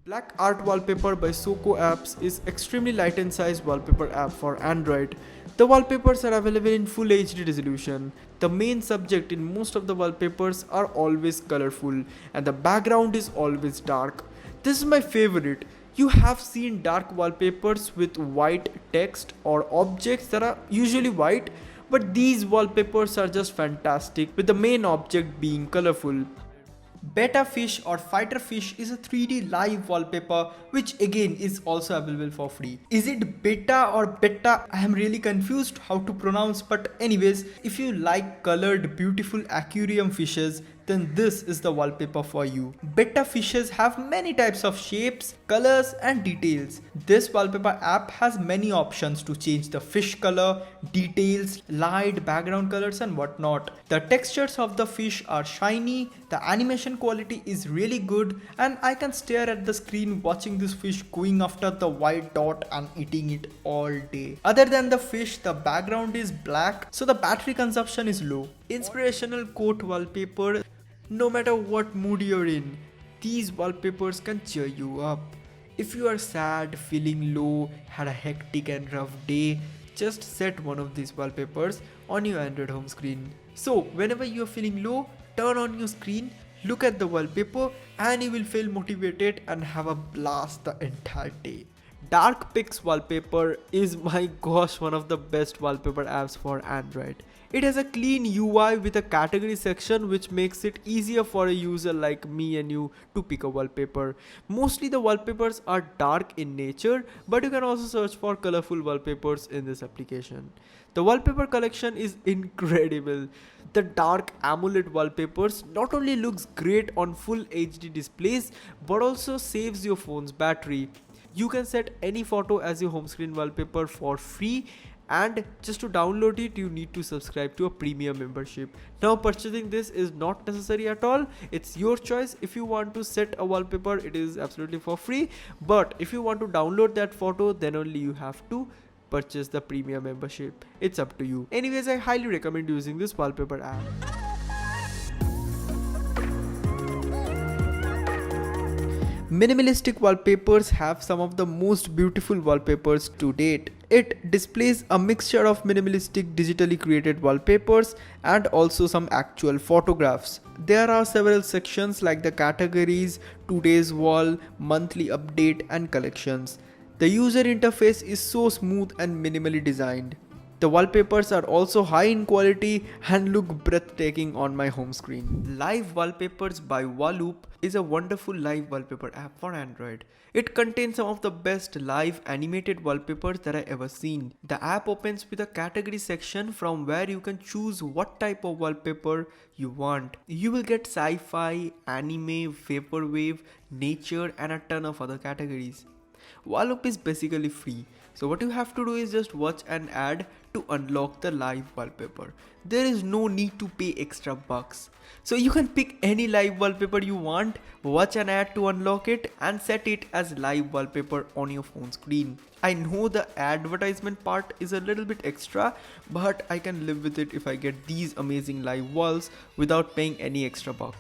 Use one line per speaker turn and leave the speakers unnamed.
Black Art Wallpaper by Soko Apps is extremely light in size wallpaper app for Android. The wallpapers are available in full HD resolution. The main subject in most of the wallpapers are always colorful and the background is always dark. This is my favorite. You have seen dark wallpapers with white text or objects that are usually white, but these wallpapers are just fantastic with the main object being colorful. Beta Fish or Fighter Fish is a 3D live wallpaper which again is also available for free. Is it beta or beta? I am really confused how to pronounce, but anyways, if you like colored beautiful aquarium fishes, then this is the wallpaper for you. Beta fishes have many types of shapes, colors and details. This wallpaper app has many options to change the fish color, details, light, background colors and whatnot. The textures of the fish are shiny, the animation quality is really good, and I can stare at the screen watching this fish going after the white dot and eating it all day. Other than the fish, the background is black, so the battery consumption is low. Inspirational quote wallpaper. No matter what mood you're in, these wallpapers can cheer you up. If you are sad, feeling low, had a hectic and rough day, just set one of these wallpapers on your Android home screen. So whenever you're feeling low, turn on your screen, look at the wallpaper and you will feel motivated and have a blast the entire day. Dark Pix wallpaper is my gosh one of the best wallpaper apps for Android. It has a clean UI with a category section which makes it easier for a user like me and you to pick a wallpaper. Mostly the wallpapers are dark in nature, but you can also search for colorful wallpapers in this application. The wallpaper collection is incredible. The dark AMOLED wallpapers not only looks great on full HD displays but also saves your phone's battery. You can set any photo as your home screen wallpaper for free, and just to download it you need to subscribe to a premium membership. Now purchasing this is not necessary at all. It's your choice. If you want to set a wallpaper, it is absolutely for free, but if you want to download that photo, then only you have to purchase the premium membership. It's up to you. Anyways, I highly recommend using this wallpaper app. Minimalistic wallpapers have some of the most beautiful wallpapers to date. It displays a mixture of minimalistic digitally created wallpapers and also some actual photographs. There are several sections like the categories, today's wall, monthly update and collections. The user interface is so smooth and minimally designed. The wallpapers are also high in quality and look breathtaking on my home screen. Live Wallpapers by Walloop is a wonderful live wallpaper app for Android. It contains some of the best live animated wallpapers that I ever seen. The app opens with a category section from where you can choose what type of wallpaper you want. You will get sci-fi, anime, vaporwave, nature and a ton of other categories. Walloop is basically free, so what you have to do is just watch an ad to unlock the live wallpaper. There is no need to pay extra bucks. So you can pick any live wallpaper you want, watch an ad to unlock it and set it as live wallpaper on your phone screen. I know the advertisement part is a little bit extra, but I can live with it if I get these amazing live walls without paying any extra buck.